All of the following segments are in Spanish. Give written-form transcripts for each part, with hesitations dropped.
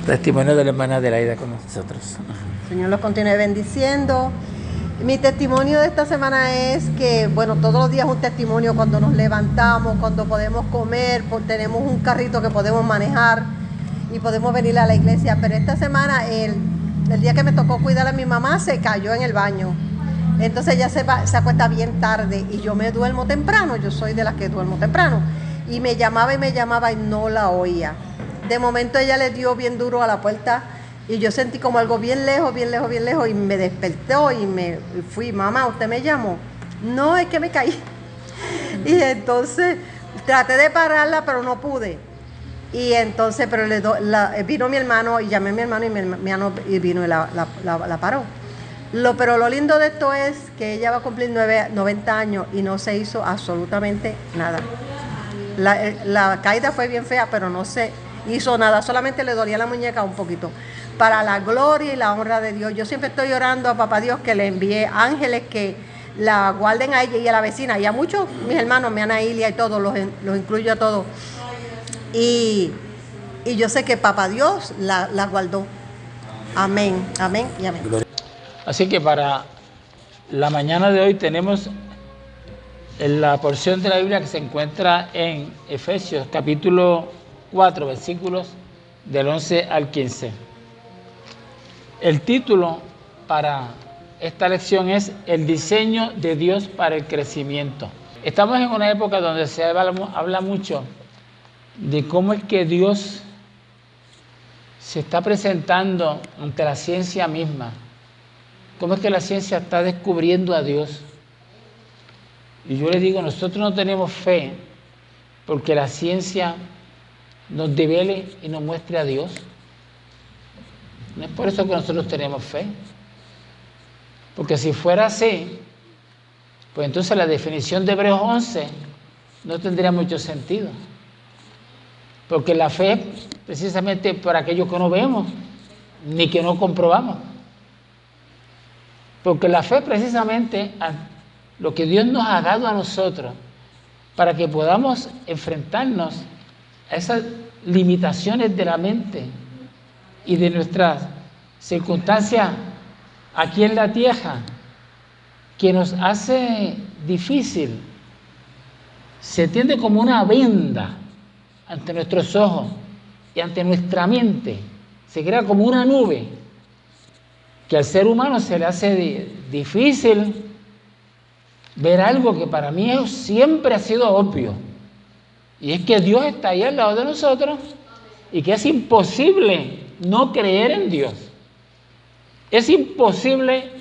Testimonio de la hermana Adelaida con nosotros. Señor los continúe bendiciendo. Mi testimonio de esta semana es que, bueno, todos los días un testimonio cuando nos levantamos, cuando podemos comer, tenemos un carrito que podemos manejar y podemos venir a la iglesia. Pero esta semana, el día que me tocó cuidar a mi mamá, se cayó en el baño. Entonces ella se acuesta bien tarde y yo me duermo temprano, yo soy de las que duermo temprano. Y me llamaba y no la oía. De momento ella le dio bien duro a la puerta y yo sentí como algo bien lejos y me despertó y me fui, mamá, ¿usted me llamó? No, es que me caí. Y entonces traté de pararla, pero no pude. Y entonces, pero vino mi hermano y llamé a mi hermano y mi hermano vino y la paró. Pero lo lindo de esto es que ella va a cumplir 90 años y no se hizo absolutamente nada. La caída fue bien fea, pero no se hizo nada, solamente le dolía la muñeca un poquito. Para la gloria y la honra de Dios, yo siempre estoy orando a Papá Dios que le envíe ángeles que la guarden a ella y a la vecina y a muchos mis hermanos, mi Ana Ilia y todos, los incluyo a todos. Y yo sé que Papá Dios la guardó. Amén, amén y amén. Así que para la mañana de hoy tenemos la porción de la Biblia que se encuentra en Efesios capítulo 4, versículos del 11 al 15. El título para esta lección es El diseño de Dios para el crecimiento. Estamos en una época donde se habla mucho de cómo es que Dios se está presentando ante la ciencia misma. Cómo es que la ciencia está descubriendo a Dios. Y yo les digo, nosotros no tenemos fe porque la ciencia nos devele y nos muestre a Dios. No es por eso que nosotros tenemos fe. Porque si fuera así, pues entonces la definición de Hebreos 11 no tendría mucho sentido. Porque la fe es precisamente por aquello que no vemos, ni que no comprobamos. Porque la fe es precisamente lo que Dios nos ha dado a nosotros para que podamos enfrentarnos a esas limitaciones de la mente y de nuestras circunstancias aquí en la tierra, que nos hace difícil. Se tiende como una venda ante nuestros ojos y ante nuestra mente. Se crea como una nube que al ser humano se le hace difícil ver algo que para mí siempre ha sido obvio. Y es que Dios está ahí al lado de nosotros y que es imposible no creer en Dios. Es imposible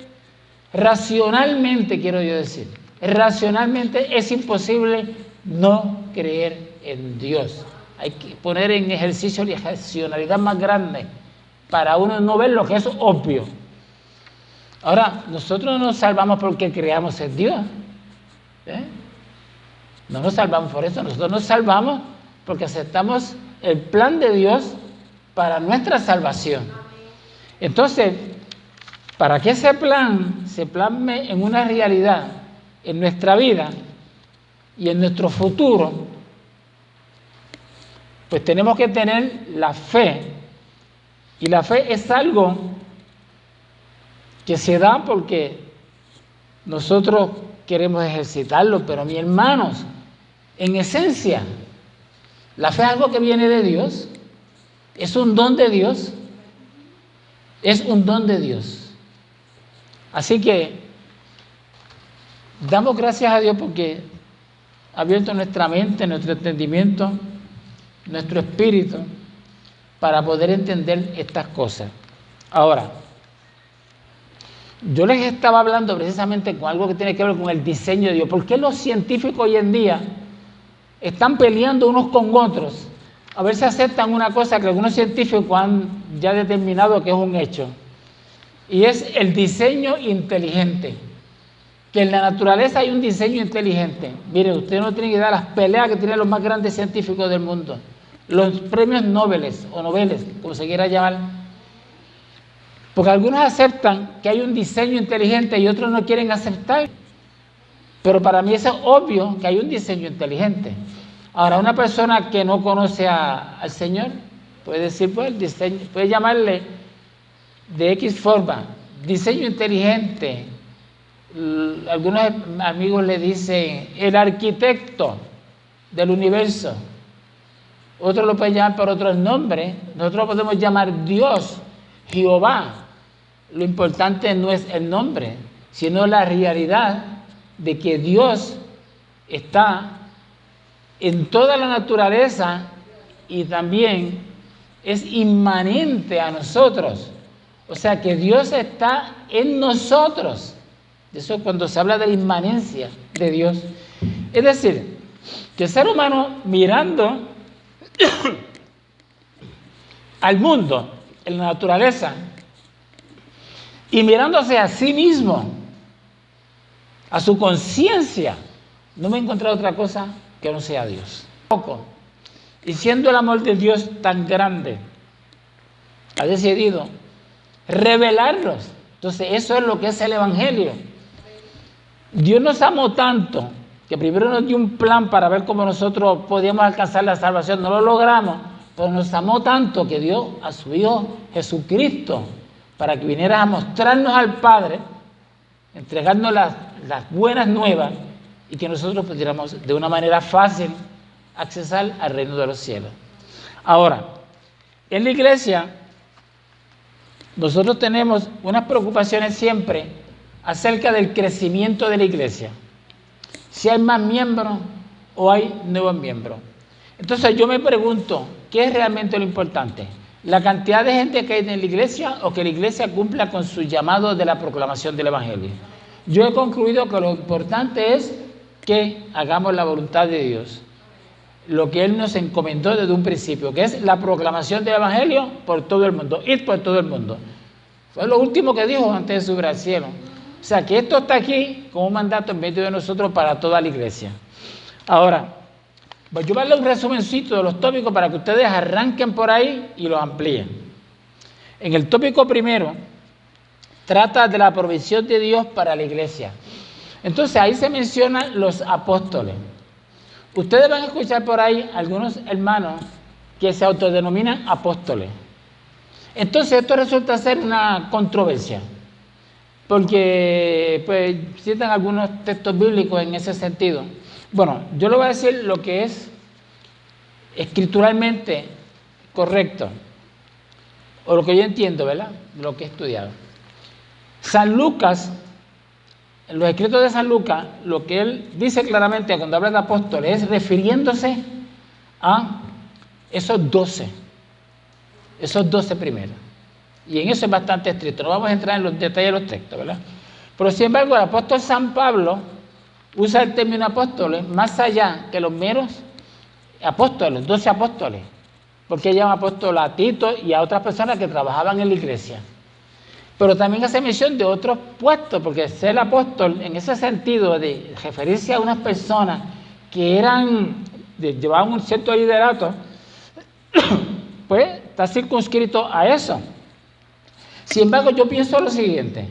racionalmente, quiero yo decir. Racionalmente es imposible no creer en Dios. Hay que poner en ejercicio la racionalidad más grande para uno no ver lo que es obvio. Ahora, nosotros no nos salvamos porque creamos en Dios. No nos salvamos por eso, nosotros nos salvamos porque aceptamos el plan de Dios para nuestra salvación. Entonces, para que ese plan se plasme en una realidad en nuestra vida y en nuestro futuro, pues tenemos que tener la fe. Y la fe es algo que se da porque nosotros queremos ejercitarlo, pero mis hermanos, en esencia, la fe es algo que viene de Dios, es un don de Dios, es un don de Dios. Así que damos gracias a Dios porque ha abierto nuestra mente, nuestro entendimiento, nuestro espíritu, para poder entender estas cosas. Ahora, yo les estaba hablando precisamente con algo que tiene que ver con el diseño de Dios. ¿Por qué los científicos hoy en día están peleando unos con otros a ver si aceptan una cosa que algunos científicos han ya determinado que es un hecho? Y es el diseño inteligente. Que en la naturaleza hay un diseño inteligente. Mire, usted no tiene idea de las peleas que tienen los más grandes científicos del mundo. Los premios Nobel o Nobeles, como se quiera llamar. Porque algunos aceptan que hay un diseño inteligente y otros no quieren aceptar. Pero para mí eso es obvio que hay un diseño inteligente. Ahora, una persona que no conoce al Señor, puede decir, pues, diseño, puede llamarle de X forma, diseño inteligente. Algunos amigos le dicen el arquitecto del universo. Otros lo pueden llamar por otros nombres. Nosotros lo podemos llamar Dios, Jehová. Lo importante no es el nombre, sino la realidad de que Dios está en toda la naturaleza y también es inmanente a nosotros. O sea que Dios está en nosotros. Eso cuando se habla de la inmanencia de Dios. Es decir, que el ser humano mirando al mundo, en la naturaleza, y mirándose a sí mismo, a su conciencia, no me he encontrado otra cosa que no sea Dios. Y siendo el amor de Dios tan grande, ha decidido revelarnos. Entonces eso es lo que es el Evangelio. Dios nos amó tanto que primero nos dio un plan para ver cómo nosotros podíamos alcanzar la salvación. No lo logramos, pero nos amó tanto que dio a su Hijo Jesucristo para que viniera a mostrarnos al Padre, entregarnos las buenas nuevas y que nosotros pudiéramos de una manera fácil accesar al reino de los cielos. Ahora, en la iglesia nosotros tenemos unas preocupaciones siempre acerca del crecimiento de la iglesia. Si hay más miembros o hay nuevos miembros. Entonces yo me pregunto, ¿qué es realmente lo importante? ¿La cantidad de gente que hay en la iglesia o que la iglesia cumpla con su llamado de la proclamación del Evangelio? Yo he concluido que lo importante es que hagamos la voluntad de Dios, lo que Él nos encomendó desde un principio, que es la proclamación del Evangelio por todo el mundo, ir por todo el mundo. Fue lo último que dijo antes de subir al cielo. O sea, que esto está aquí como un mandato en medio de nosotros para toda la iglesia. Ahora, voy a darle un resumencito de los tópicos para que ustedes arranquen por ahí y los amplíen. En el tópico primero, trata de la provisión de Dios para la iglesia. Entonces, ahí se mencionan los apóstoles. Ustedes van a escuchar por ahí algunos hermanos que se autodenominan apóstoles. Entonces, esto resulta ser una controversia, porque pues citan algunos textos bíblicos en ese sentido. Bueno, yo le voy a decir lo que es escrituralmente correcto, o lo que yo entiendo, ¿verdad? Lo que he estudiado. San Lucas, en los escritos de San Lucas, lo que él dice claramente cuando habla de apóstoles es refiriéndose a esos 12 primeros. Y en eso es bastante estricto. No vamos a entrar en los detalles de los textos, ¿verdad? Pero sin embargo, el apóstol San Pablo usa el término apóstoles más allá que los meros apóstoles, los 12 apóstoles, porque él llama apóstol a Tito y a otras personas que trabajaban en la iglesia. Pero también hace mención de otros puestos, porque ser apóstol en ese sentido de referirse a unas personas que llevaban un cierto liderato, pues está circunscrito a eso. Sin embargo, yo pienso lo siguiente,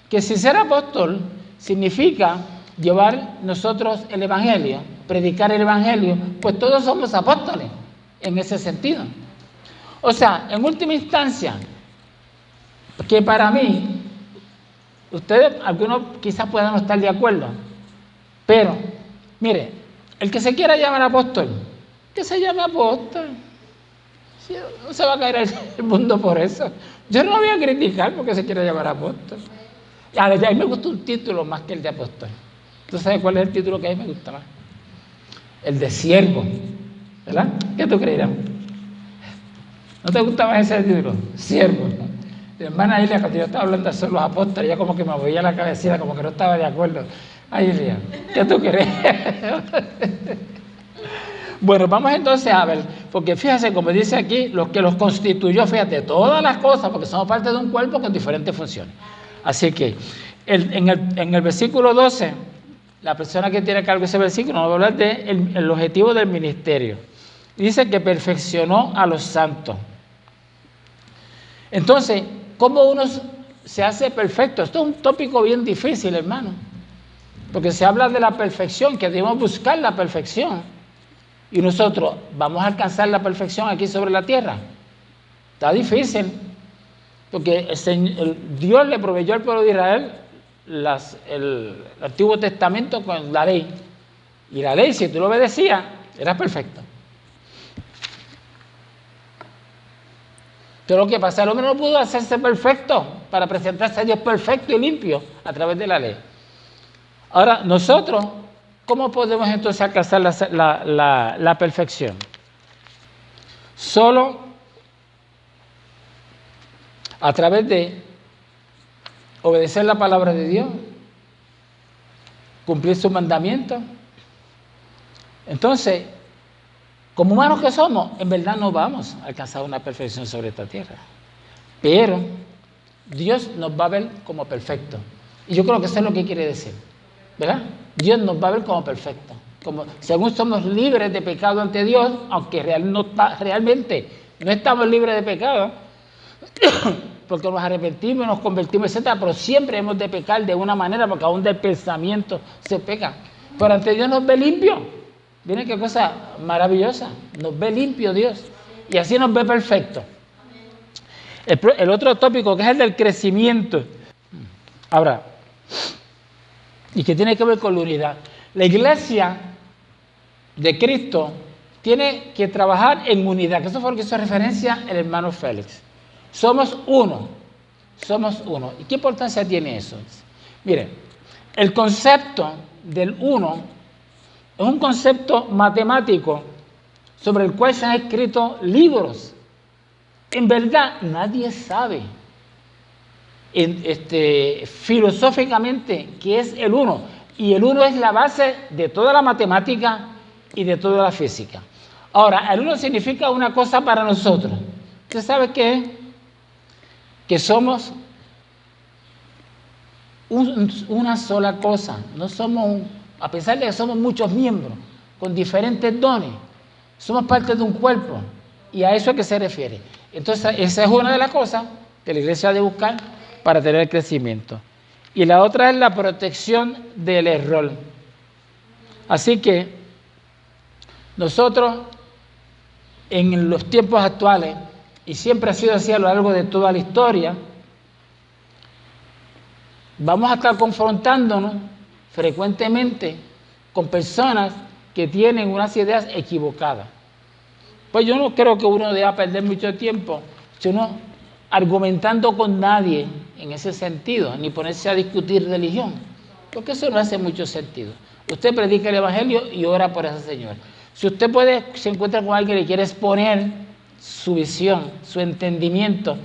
que si ser apóstol significa llevar nosotros el Evangelio, predicar el Evangelio, pues todos somos apóstoles en ese sentido. O sea, en última instancia, que para mí, ustedes, algunos quizás puedan no estar de acuerdo, pero, mire, el que se quiera llamar apóstol, que se llame apóstol. No se va a caer el mundo por eso. Yo no lo voy a criticar porque se quiere llamar apóstol. A mí me gusta un título más que el de apóstol. ¿Tú sabes cuál es el título que a mí me gusta más? El de siervo, ¿verdad? ¿Qué tú creerás? ¿No te gusta más ese título? Siervo. Mi hermana Ilia, cuando yo estaba hablando de los apóstoles, ella como que me movía la cabecita, como que no estaba de acuerdo. Ay, Ilia, ¿qué tú crees? Bueno, vamos entonces a ver, porque fíjate, como dice aquí, lo que los constituyó, fíjate, todas las cosas, porque somos parte de un cuerpo con diferentes funciones. Así que, en el versículo 12, la persona que tiene cargo de ese versículo nos va a hablar del objetivo del ministerio. Dice que perfeccionó a los santos. Entonces, ¿cómo uno se hace perfecto? Esto es un tópico bien difícil, hermano, porque se habla de la perfección, que debemos buscar la perfección. Y nosotros, ¿vamos a alcanzar la perfección aquí sobre la tierra? Está difícil, porque Dios le proveyó al pueblo de Israel el Antiguo Testamento con la ley. Y la ley, si tú lo obedecías, era perfecto. Pero lo que pasa, el hombre no pudo hacerse perfecto para presentarse a Dios perfecto y limpio a través de la ley. Ahora, nosotros, ¿cómo podemos entonces alcanzar la perfección? Solo a través de obedecer la palabra de Dios, cumplir sus mandamientos. Entonces, como humanos que somos, en verdad no vamos a alcanzar una perfección sobre esta tierra. Pero Dios nos va a ver como perfectos. Y yo creo que eso es lo que quiere decir, ¿verdad? Dios nos va a ver como perfectos. Según somos libres de pecado ante Dios, aunque realmente no estamos libres de pecado, porque nos arrepentimos, nos convertimos, etc. Pero siempre hemos de pecar de una manera, porque aún del pensamiento se peca. Pero ante Dios nos ve limpio. Miren qué cosa maravillosa. Nos ve limpio Dios. Y así nos ve perfecto. El otro tópico, que es el del crecimiento. Ahora, y que tiene que ver con la unidad. La iglesia de Cristo tiene que trabajar en unidad, que eso fue lo que hizo referencia el hermano Félix. Somos uno. Somos uno. ¿Y qué importancia tiene eso? Miren, el concepto del uno es un concepto matemático sobre el cual se han escrito libros. En verdad, nadie sabe filosóficamente qué es el uno. Y el uno es la base de toda la matemática y de toda la física. Ahora, el uno significa una cosa para nosotros. ¿Usted sabe qué es? Que somos una sola cosa. No somos a pesar de que somos muchos miembros, con diferentes dones, somos parte de un cuerpo, y a eso es que se refiere. Entonces, esa es una de las cosas que la iglesia ha de buscar para tener crecimiento. Y la otra es la protección del error. Así que, nosotros, en los tiempos actuales, y siempre ha sido así a lo largo de toda la historia, vamos a estar confrontándonos frecuentemente con personas que tienen unas ideas equivocadas. Pues yo no creo que uno deba perder mucho tiempo, sino argumentando con nadie en ese sentido, ni ponerse a discutir religión, porque eso no hace mucho sentido. Usted predica el evangelio y ora por ese señor. Si usted se encuentra con alguien y quiere exponer su visión, su entendimiento,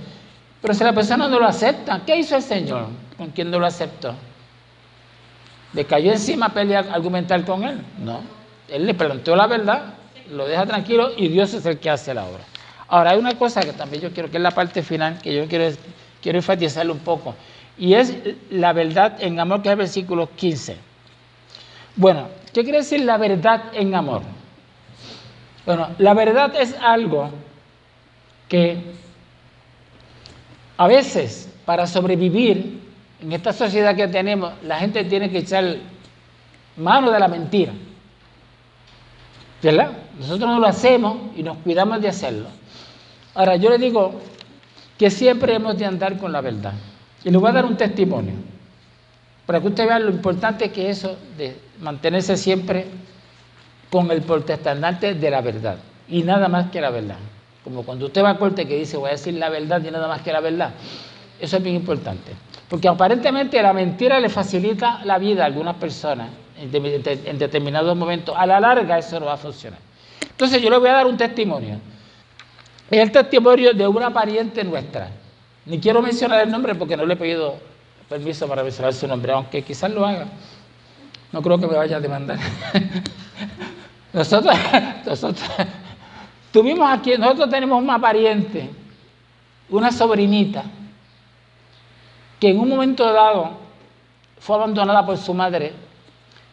pero si la persona no lo acepta, ¿qué hizo el Señor con quien no lo aceptó? ¿Le cayó encima a pelear, a argumentar con él? No. Él le planteó la verdad, lo deja tranquilo y Dios es el que hace la obra. Ahora, hay una cosa que también yo quiero, que es la parte final, que yo quiero enfatizarlo un poco, y es la verdad en amor, que es el versículo 15. Bueno, ¿qué quiere decir la verdad en amor? Bueno, la verdad es algo que a veces, para sobrevivir en esta sociedad que tenemos, la gente tiene que echar mano de la mentira, ¿verdad? Nosotros no lo hacemos y nos cuidamos de hacerlo. Ahora, yo le digo que siempre hemos de andar con la verdad. Y le voy a dar un testimonio, para que usted vea lo importante que es eso de mantenerse siempre con el portaestandarte de la verdad, y nada más que la verdad. Como cuando usted va a corte que dice, voy a decir la verdad y nada más que la verdad. Eso es bien importante. Porque aparentemente la mentira le facilita la vida a algunas personas en determinados momentos. A la larga eso no va a funcionar. Entonces yo le voy a dar un testimonio. Es el testimonio de una pariente nuestra. Ni quiero mencionar el nombre porque no le he pedido permiso para mencionar su nombre, aunque quizás lo haga. No creo que me vaya a demandar. Nosotros tenemos una pariente, una sobrinita, que en un momento dado fue abandonada por su madre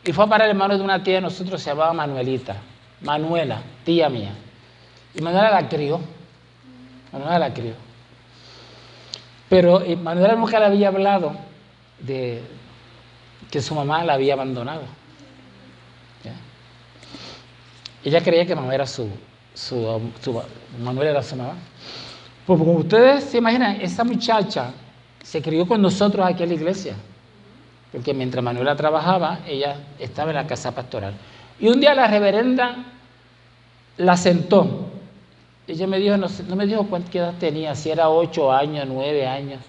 y fue para el hermano de una tía de nosotros, se llamaba Manuela, tía mía. Y Manuela la crió. Pero Manuela nunca le había hablado de que su mamá la había abandonado. ¿Ya? Ella creía que mamá era Manuela era su mamá. Pues como ustedes se imaginan, esa muchacha se crió con nosotros aquí en la iglesia, porque mientras Manuela trabajaba, ella estaba en la casa pastoral. Y un día la reverenda la sentó. Ella me dijo, no me dijo cuánta edad tenía, si era 8 años, 9 años.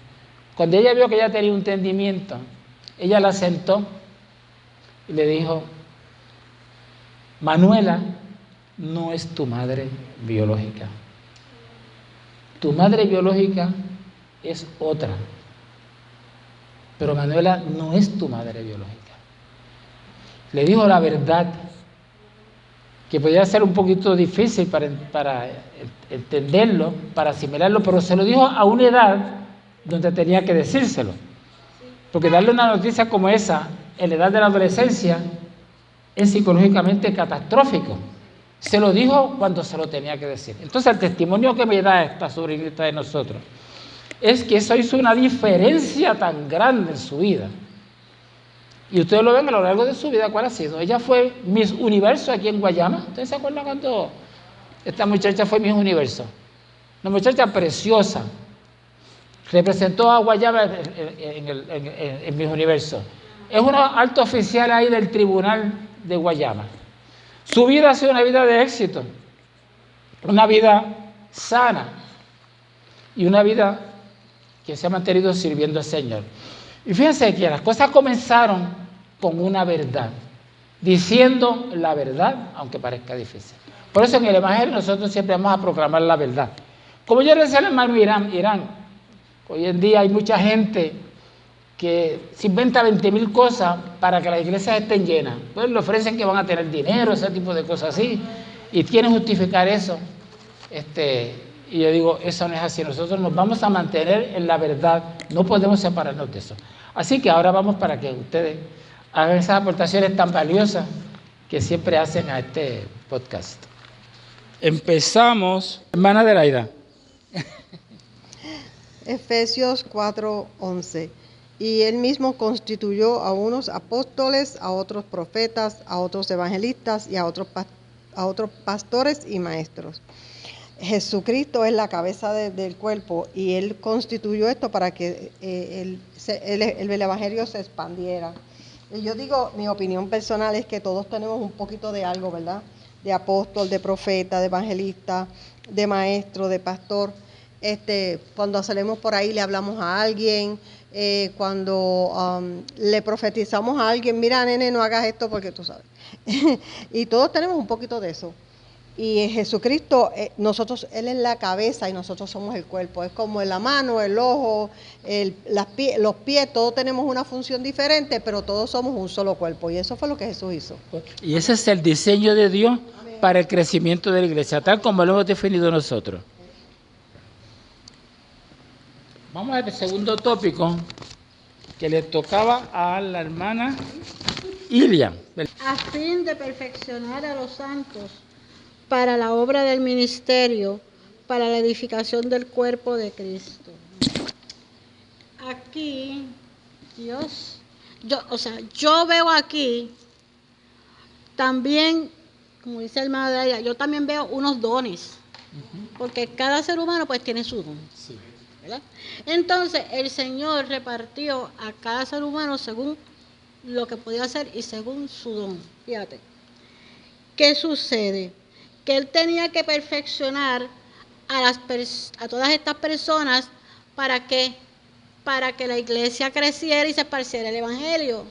Cuando ella vio que ella tenía un entendimiento, ella la sentó y le dijo, Manuela no es tu madre biológica. Tu madre biológica es otra. Pero Manuela no es tu madre biológica. Le dijo la verdad, que podía ser un poquito difícil para entenderlo, para asimilarlo, pero se lo dijo a una edad donde tenía que decírselo. Porque darle una noticia como esa en la edad de la adolescencia es psicológicamente catastrófico. Se lo dijo cuando se lo tenía que decir. Entonces el testimonio que me da esta sobrinita de nosotros es que eso hizo una diferencia tan grande en su vida. Y ustedes lo ven a lo largo de su vida, ¿cuál ha sido? Ella fue Miss Universo aquí en Guayama. ¿Ustedes se acuerdan cuando esta muchacha fue Miss Universo? Una muchacha preciosa. Representó a Guayama en Miss Universo. Es una alta oficial ahí del Tribunal de Guayama. Su vida ha sido una vida de éxito, una vida sana y una vida que se ha mantenido sirviendo al Señor. Y fíjense que las cosas comenzaron con una verdad, diciendo la verdad, aunque parezca difícil. Por eso en el Evangelio nosotros siempre vamos a proclamar la verdad. Como yo le decía al hermano Irán, hoy en día hay mucha gente que se inventa 20,000 cosas para que las iglesias estén llenas. Pues le ofrecen que van a tener dinero, ese tipo de cosas así, y quieren justificar eso. Y yo digo, eso no es así. Nosotros nos vamos a mantener en la verdad, no podemos separarnos de eso. Así que ahora vamos para que ustedes hagan esas aportaciones tan valiosas que siempre hacen a este podcast. Empezamos, hermana Adelaida. Efesios 4:11. Y él mismo constituyó a unos apóstoles, a otros profetas, a otros evangelistas y a otros pastores y maestros. Jesucristo es la cabeza del cuerpo y él constituyó esto para que el evangelio se expandiera. Y yo digo, mi opinión personal es que todos tenemos un poquito de algo, ¿verdad? De apóstol, de profeta, de evangelista, de maestro, de pastor. Cuando salimos por ahí le hablamos a alguien, cuando le profetizamos a alguien, mira nene, no hagas esto porque tú sabes. Y todos tenemos un poquito de eso. Y Jesucristo, Él es la cabeza y nosotros somos el cuerpo. Es como la mano, el ojo, los pies, todos tenemos una función diferente, pero todos somos un solo cuerpo. Y eso fue lo que Jesús hizo. Y ese es el diseño de Dios para el crecimiento de la iglesia, tal como lo hemos definido nosotros. Vamos al segundo tópico que le tocaba a la hermana Ilia. A fin de perfeccionar a los santos para la obra del ministerio, para la edificación del cuerpo de Cristo. Aquí, yo veo aquí también, como dice el hermano de ella, yo también veo unos dones, porque cada ser humano pues tiene su don. Sí. ¿Verdad? Entonces el Señor repartió a cada ser humano según lo que podía hacer y según su don. Fíjate, ¿qué sucede? Que Él tenía que perfeccionar a todas estas personas para que la iglesia creciera y se esparciera el Evangelio.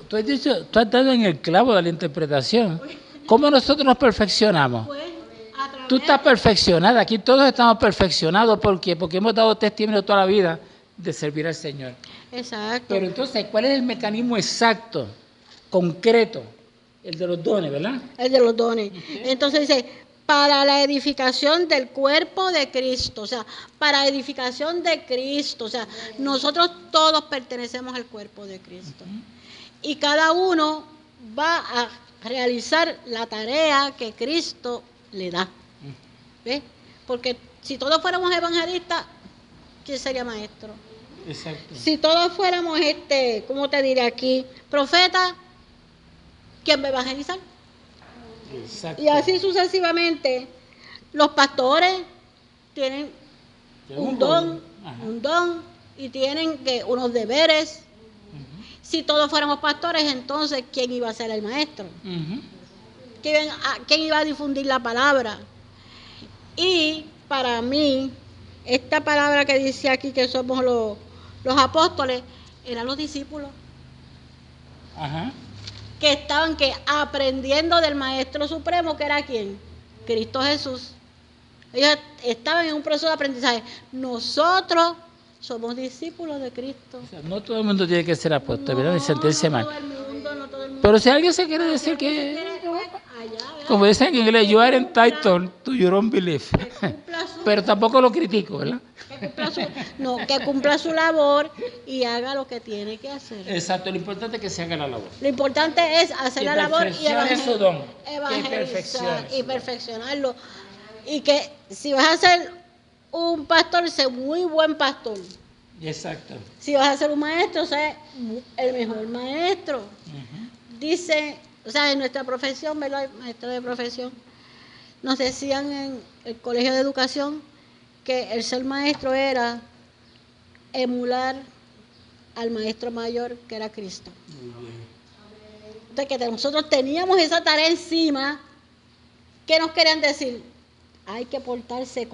Tú has dado en el clavo de la interpretación. ¿Cómo nosotros nos perfeccionamos? Pues, tú estás perfeccionada, aquí todos estamos perfeccionados. ¿Por qué? Porque hemos dado testimonio toda la vida de servir al Señor. Exacto. Pero entonces, ¿cuál es el mecanismo exacto, concreto? El de los dones, ¿verdad? El de los dones. Okay. Entonces dice, para la edificación del cuerpo de Cristo, o sea, para edificación de Cristo, o sea, nosotros todos pertenecemos al cuerpo de Cristo. Y cada uno va a realizar la tarea que Cristo le da. ¿Ves? Porque si todos fuéramos evangelistas, ¿quién sería maestro? Exacto. Si todos fuéramos, ¿cómo te diré aquí? Profeta, ¿quién va a evangelizar? Exacto. Y así sucesivamente, los pastores tienen un don, y tienen que unos deberes. Si todos fuéramos pastores, entonces, ¿quién iba a ser el maestro? ¿Quién iba a difundir la palabra? Y para mí, esta palabra que dice aquí que somos los apóstoles, eran los discípulos. Que estaban aprendiendo del Maestro Supremo, que era ¿quién? Cristo Jesús. Ellos estaban en un proceso de aprendizaje. Nosotros somos discípulos de Cristo. O sea, no todo el mundo tiene que ser apóstol, ¿verdad? Ni sentirse mal. No todo el mundo. Pero si alguien se quiere decir como dicen en inglés, you are entitled to your own belief. Pero tampoco lo critico, ¿verdad? Que cumpla su labor y haga lo que tiene que hacer. Exacto, lo importante es que se haga la labor. Lo importante es hacer la labor y su don, evangelizar y perfeccionarlo. Y que si vas a ser un pastor, sé muy buen pastor. Exacto. Si vas a ser un maestro, sé el mejor maestro. Dice, o sea, en nuestra profesión, ¿verdad? Maestro de profesión, nos decían en el colegio de educación que el ser maestro era emular al maestro mayor, que era Cristo. Muy bien. Entonces, que nosotros teníamos esa tarea encima, que nos querían decir, hay que portarse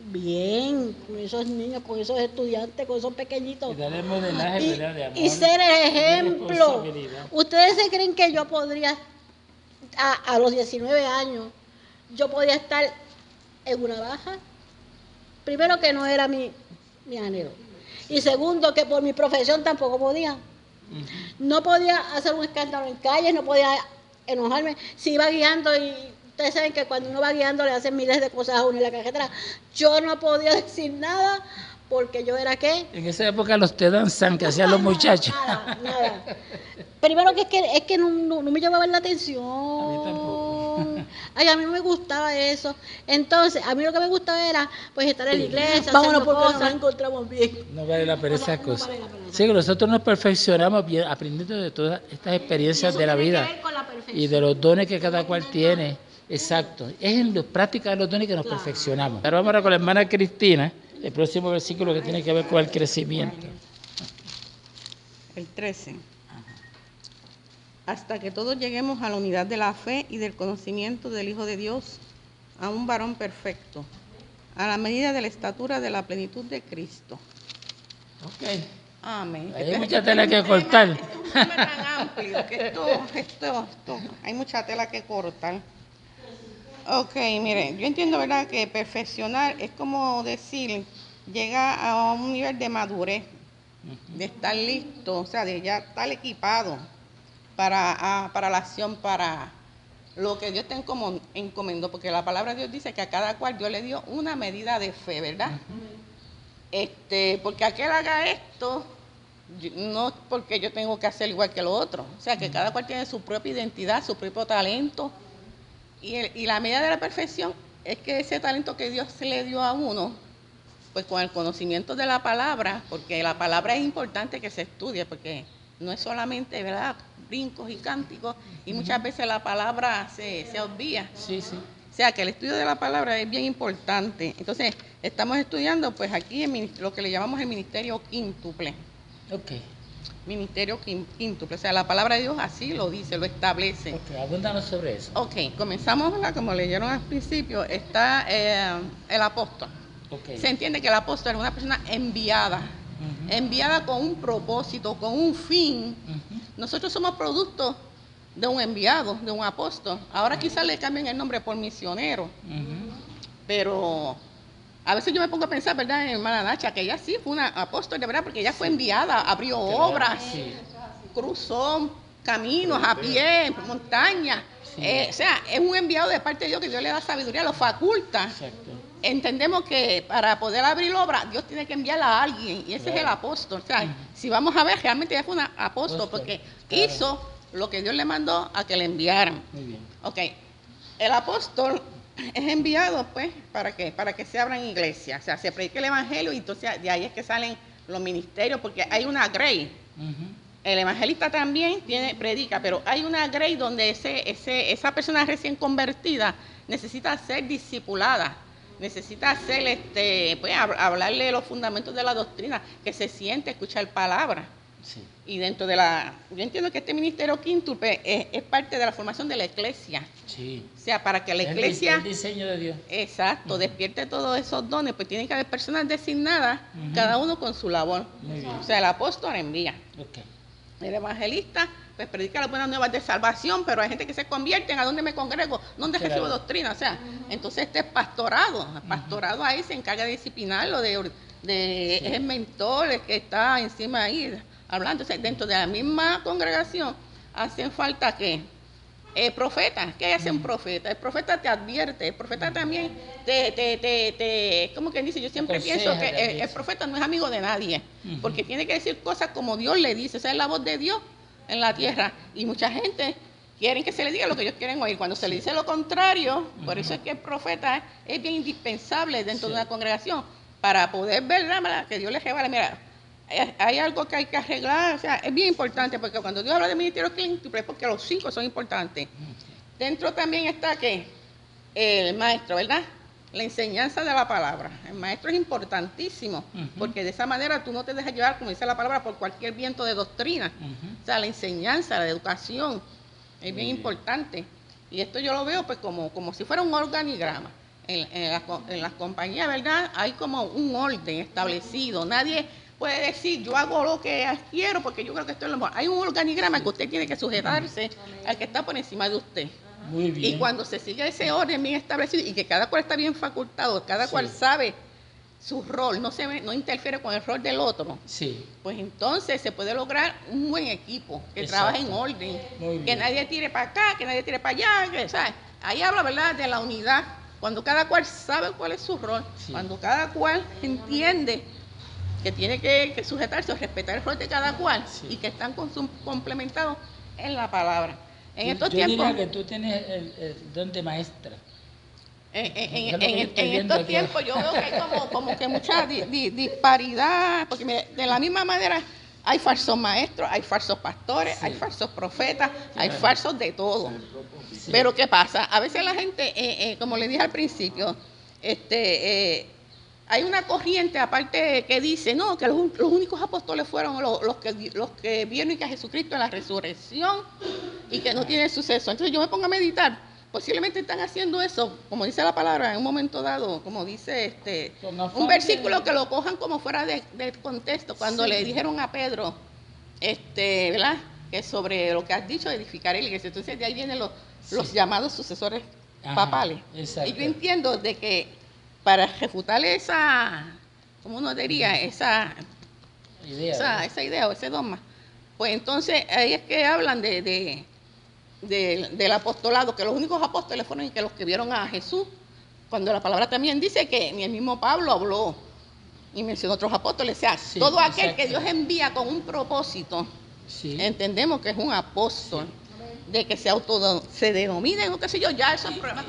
bien con esos niños, con esos estudiantes, con esos pequeñitos. Y darle modelaje, ¿verdad? De amor, y ser ejemplo. ¿Ustedes se creen que yo podría, a los 19 años, yo podía estar en una baja? Primero, que no era mi anhelo. Y segundo, que por mi profesión tampoco podía. No podía hacer un escándalo en calles, no podía enojarme. Si iba guiando, y ustedes saben que cuando uno va guiando le hacen miles de cosas a uno en la carretera. Yo no podía decir nada porque yo era ¿qué? En esa época los te danzan que hacían los muchachos. Nada. Primero que es que no me llamaba la atención. A mí tampoco. Ay, a mí no me gustaba eso. Entonces, a mí lo que me gustaba era pues estar en la iglesia, Vámonos haciendo porque cosas. nos encontramos bien. No vale la pena esas cosas. vale la pena. Sí, que nosotros nos perfeccionamos bien, aprendiendo de todas estas experiencias de la vida y de los dones que cada cual tiene. Exacto. Es en la práctica de los dones que nos perfeccionamos. Ahora vamos ahora con la hermana Cristina, el próximo versículo que tiene que ver con el crecimiento. El 13. Hasta que todos lleguemos a la unidad de la fe y del conocimiento del Hijo de Dios, a un varón perfecto, a la medida de la estatura de la plenitud de Cristo. Ok. Amén. Hay mucha tela que cortar. Es un tema tan amplio que esto, hay mucha tela que cortar. Ok, mire, yo entiendo, ¿verdad?, que perfeccionar es como decir, llega a un nivel de madurez, de estar listo, o sea, de ya estar equipado para la acción, para lo que Dios te encomendó, porque la palabra de Dios dice que a cada cual Dios le dio una medida de fe, ¿verdad? Porque aquel haga esto, no es porque yo tengo que hacer igual que los otros, o sea, que cada cual tiene su propia identidad, su propio talento, y la medida de la perfección es que ese talento que Dios le dio a uno, pues con el conocimiento de la palabra, porque la palabra es importante que se estudie, porque no es solamente, ¿verdad?, brincos y cánticos, y muchas veces la palabra se obvia. Sí, sí. O sea, que el estudio de la palabra es bien importante. Entonces, estamos estudiando, pues aquí, lo que le llamamos el ministerio quíntuple. Ok. Ministerio quíntuple. O sea, la palabra de Dios así lo dice, lo establece. Ok, abúndanos sobre eso. Ok, comenzamos, ¿verdad? Como leyeron al principio, está el apóstol. Okay. Se entiende que el apóstol es una persona enviada, enviada con un propósito, con un fin. Nosotros somos producto de un enviado, de un apóstol. Ahora quizás le cambien el nombre por misionero, pero a veces yo me pongo a pensar, ¿verdad?, en hermana Nacha, que ella sí fue una apóstol, de verdad, porque ella fue enviada, abrió obras, cruzó caminos a pie, montañas. O sea, es un enviado de parte de Dios, que Dios le da sabiduría, lo faculta. Exacto. Entendemos que para poder abrir obra, Dios tiene que enviarla a alguien, y ese es el apóstol. O sea, si vamos a ver, realmente ella fue una apóstol, porque hizo lo que Dios le mandó a que le enviaran. Muy bien. Ok, el apóstol es enviado, pues, ¿para qué? Para que se abran iglesias, o sea, se predique el evangelio, y entonces de ahí es que salen los ministerios, porque hay una grey. El evangelista también predica, pero hay una grey donde esa persona recién convertida necesita ser discipulada, necesita hacer, pues, hablarle de los fundamentos de la doctrina, que se siente, escuchar palabra. Sí. Y dentro de yo entiendo que este ministerio quíntuple es parte de la formación de la iglesia. Sí. O sea, para que la iglesia, El diseño de Dios. exacto, despierte todos esos dones, pues tienen que haber personas designadas, cada uno con su labor. Muy bien. O sea, el apóstol envía. Ok. El evangelista, pues predica las buenas nuevas de salvación, pero hay gente que se convierte en a dónde me congrego, dónde recibo doctrina. O sea, entonces este es pastorado. El pastorado ahí se encarga de disciplinarlo, es el mentor, el que está encima ahí hablando. Entonces, dentro de la misma congregación hacen falta que profetas. ¿Qué hace un profeta? El profeta te advierte, el profeta también como quien dice, yo siempre pienso que el profeta no es amigo de nadie, porque tiene que decir cosas como Dios le dice. Esa es la voz de Dios en la tierra, y mucha gente quieren que se le diga lo que ellos quieren oír. Cuando se le dice lo contrario, por eso es que el profeta es bien indispensable dentro de una congregación, para poder ver que Dios le revela, mira, hay algo que hay que arreglar. O sea, es bien importante, porque cuando Dios habla de ministerio quíntuple es porque los 5 son importantes. Dentro también está el maestro, ¿verdad? La enseñanza de la palabra. El maestro es importantísimo, porque de esa manera tú no te dejas llevar, como dice la palabra, por cualquier viento de doctrina. O sea, la enseñanza, la educación es bien importante. Y esto yo lo veo pues como si fuera un organigrama. En las compañías, ¿verdad? Hay como un orden establecido. Nadie puede decir, yo hago lo que quiero porque yo creo que esto es lo mejor. Hay un organigrama que usted tiene que sujetarse al que está por encima de usted. Muy bien. Y cuando se sigue ese orden bien establecido y que cada cual está bien facultado, cada cual sabe su rol, no interfiere con el rol del otro, pues entonces se puede lograr un buen equipo que trabaje en orden, que nadie tire para acá, que nadie tire para allá, ¿sabes? Ahí habla, ¿verdad?, de la unidad, cuando cada cual sabe cuál es su rol, cuando cada cual entiende que tiene que sujetarse o respetar el rol de cada cual, y que están complementados en la palabra. En estos tiempos, diría que tú tienes el don de maestra. En estos tiempos yo veo que hay como que mucha disparidad, porque mire, de la misma manera hay falsos maestros, hay falsos pastores, hay falsos profetas, hay falsos de todo. Pero ¿qué pasa? A veces la gente, como le dije al principio, hay una corriente aparte que dice, no, que los únicos apóstoles fueron los que vieron a Jesucristo en la resurrección y que no tienen suceso. Entonces yo me pongo a meditar, posiblemente están haciendo eso, como dice la palabra, en un momento dado, como dice un versículo que lo cojan como fuera de contexto, cuando le dijeron a Pedro, ¿verdad?, que sobre lo que has dicho, edificar la iglesia. Entonces de ahí vienen los llamados sucesores papales. Y yo entiendo de que para refutar esa, ¿cómo uno diría? Esa idea o ese dogma, pues entonces ahí es que hablan del apostolado, que los únicos apóstoles fueron que los que vieron a Jesús, cuando la palabra también dice que ni el mismo Pablo habló y mencionó otros apóstoles. O sea, todo aquel que Dios envía con un propósito, entendemos que es un apóstol. De que se denominen o qué sé yo, ya eso es un problema.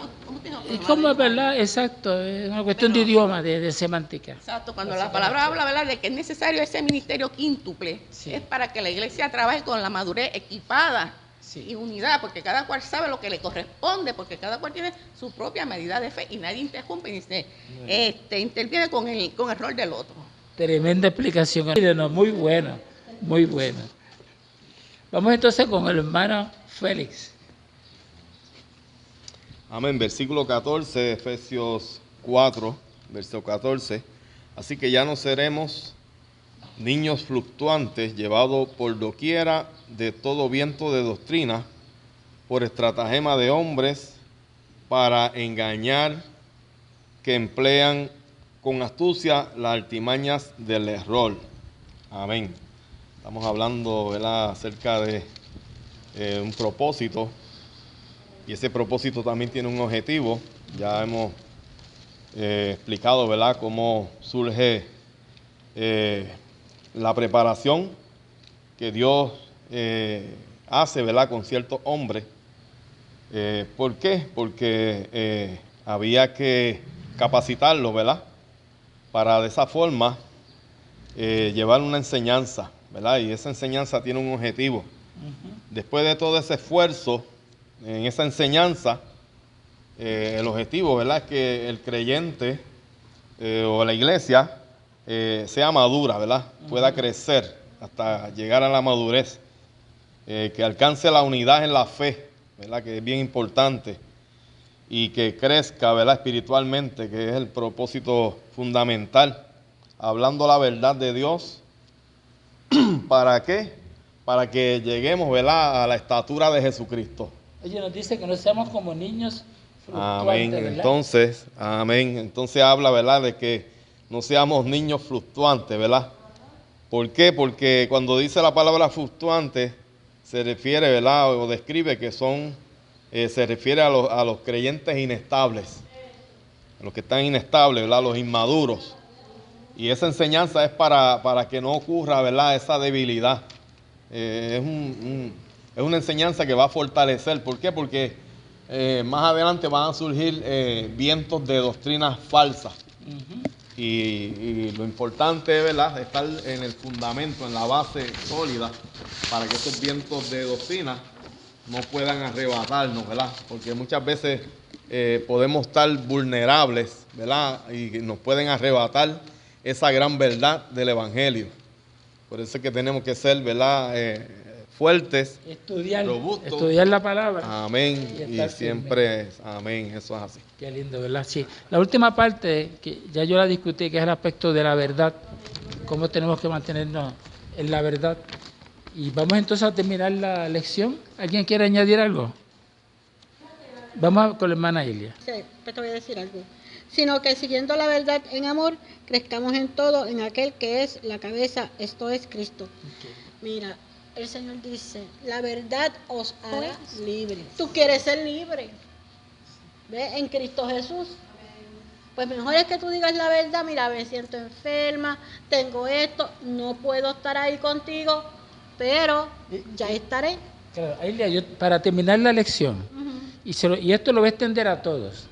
Es como es verdad, exacto, es una cuestión de idioma, de semántica. Exacto, cuando la palabra habla, ¿verdad?, de que es necesario ese ministerio quíntuple, es para que la iglesia trabaje con la madurez equipada y unidad, porque cada cual sabe lo que le corresponde, porque cada cual tiene su propia medida de fe y nadie interrumpe ni se interviene con el rol del otro. Tremenda explicación, muy buena, muy buena. Vamos entonces con el hermano Félix. Amén. Versículo 14, Efesios 4, versículo 14. Así que ya no seremos niños fluctuantes, llevados por doquiera de todo viento de doctrina, por estratagema de hombres, para engañar, que emplean con astucia las artimañas del error. Amén. Estamos hablando, ¿verdad?, acerca de un propósito, y ese propósito también tiene un objetivo. Ya hemos explicado, ¿verdad?, cómo surge la preparación que Dios hace, ¿verdad?, con ciertos hombres. ¿Por qué? Porque había que capacitarlos, ¿verdad?, para de esa forma llevar una enseñanza, ¿verdad? Y esa enseñanza tiene un objetivo. Después de todo ese esfuerzo en esa enseñanza, el objetivo, ¿verdad?, es que el creyente o la iglesia sea madura, ¿verdad? Pueda crecer hasta llegar a la madurez, que alcance la unidad en la fe, ¿verdad?, que es bien importante, y que crezca, ¿verdad?, espiritualmente, que es el propósito fundamental, hablando la verdad de Dios. ¿Para qué? Para que lleguemos, ¿verdad?, a la estatura de Jesucristo. Oye, nos dice que no seamos como niños fluctuantes, Amén. ¿verdad? Entonces, amén. Entonces habla, ¿verdad?, de que no seamos niños fluctuantes, ¿verdad? ¿Por qué? Porque cuando dice la palabra fluctuante, se refiere, ¿verdad?, o describe que son, se refiere a los creyentes inestables, a los que están inestables, ¿verdad?, los inmaduros. Y esa enseñanza es para que no ocurra, ¿verdad?, esa debilidad. Es una enseñanza que va a fortalecer. ¿Por qué? Porque más adelante van a surgir vientos de doctrinas falsas. Y lo importante es, ¿verdad?, estar en el fundamento, en la base sólida, para que esos vientos de doctrina no puedan arrebatarnos, ¿verdad? Porque muchas veces podemos estar vulnerables, ¿verdad?, y nos pueden arrebatar esa gran verdad del Evangelio. Por eso es que tenemos que ser, ¿verdad?, fuertes, robustos. Estudiar la palabra. Amén. Y siempre, amén, eso es así. Qué lindo, ¿verdad? Sí. La última parte, que ya yo la discutí, que es el aspecto de la verdad, cómo tenemos que mantenernos en la verdad. Y vamos entonces a terminar la lección. ¿Alguien quiere añadir algo? Vamos con la hermana Ilia. Sí, pues te voy a decir algo. Sino que siguiendo la verdad en amor, crezcamos en todo en aquel que es la cabeza, esto es Cristo. Okay. Mira, el Señor dice, la verdad os hará libre. Tú quieres ser libre, ¿ves? En Cristo Jesús. Pues mejor es que tú digas la verdad. Mira, me siento enferma, tengo esto, no puedo estar ahí contigo, pero ya estaré. Claro, Ilia, para terminar la lección, y esto lo voy a extender a todos,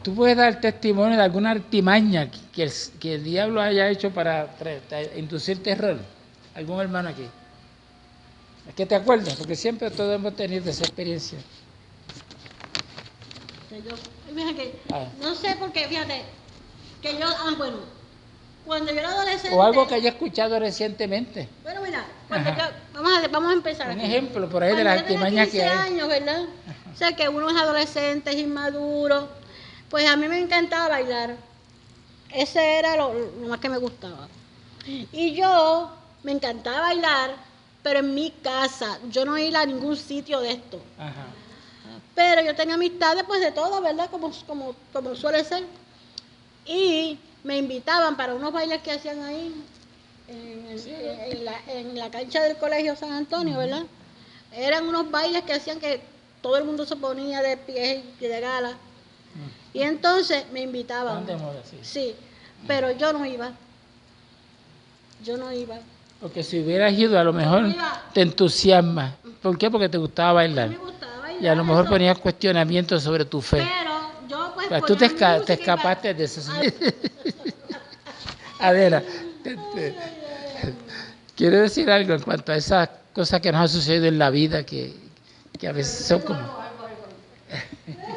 tú puedes dar testimonio de alguna artimaña que el diablo haya hecho para inducir terror. ¿Algún hermano aquí? Es que te acuerdas, porque siempre todos hemos tenido esa experiencia. No sé por qué, fíjate, que yo, bueno, cuando yo era adolescente... O algo que haya escuchado recientemente. Bueno, mira, vamos a empezar. Un aquí. Ejemplo por ahí de las artimañas que hay. 15 años, ¿verdad? O sea, que uno es adolescente, es inmaduro. Pues a mí me encantaba bailar. Ese era lo más que me gustaba. Y yo me encantaba bailar, pero en mi casa. Yo no iba a ningún sitio de esto. Ajá. Pero yo tenía amistades, pues, de todo, ¿verdad? Como suele ser. Y me invitaban para unos bailes que hacían ahí, en la cancha del Colegio San Antonio, ¿verdad? Eran unos bailes que hacían que todo el mundo se ponía de pie y de gala. Y entonces me invitaban. De moda, sí. Sí, pero yo no iba. Porque si hubieras ido, a lo mejor te entusiasma. ¿Por qué? Porque te gustaba bailar. Me gustaba bailar. Y a lo mejor eso. ponías cuestionamientos sobre tu fe. Pero yo pues Pero tú te escapaste de eso. Adela, quiero decir algo en cuanto a esas cosas que nos han sucedido en la vida que a veces son como...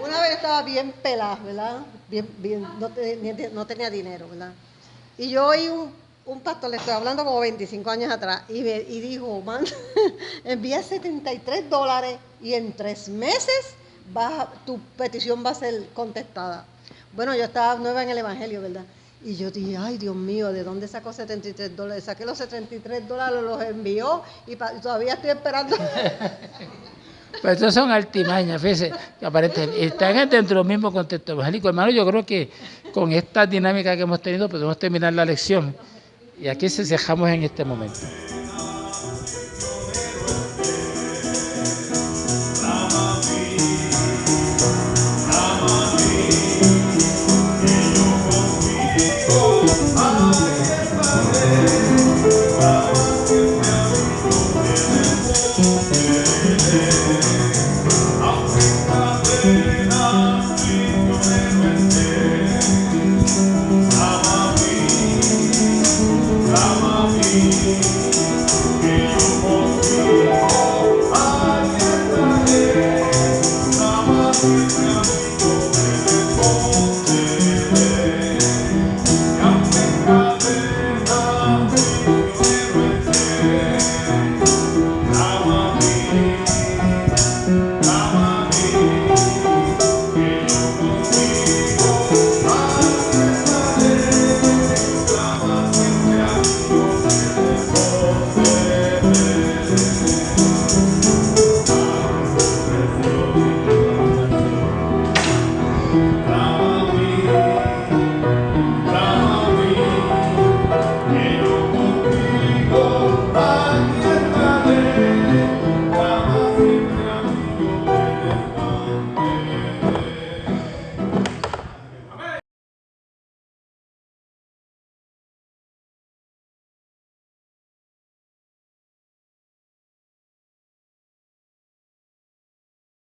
Una vez estaba bien pelada, ¿verdad? Bien, no tenía dinero, ¿verdad? Y yo oí un pastor, le estoy hablando como 25 años atrás, y dijo, man, envía $73 y en 3 meses tu petición va a ser contestada. Bueno, yo estaba nueva en el Evangelio, ¿verdad? Y yo dije, ay, Dios mío, ¿de dónde sacó $73? Saqué los $73, los envió y todavía estoy esperando. Pero estos son artimañas, fíjense, que aparentemente están dentro de los mismos contextos evangélicos. Hermano, yo creo que con esta dinámica que hemos tenido podemos terminar la lección. Y aquí se dejamos en este momento.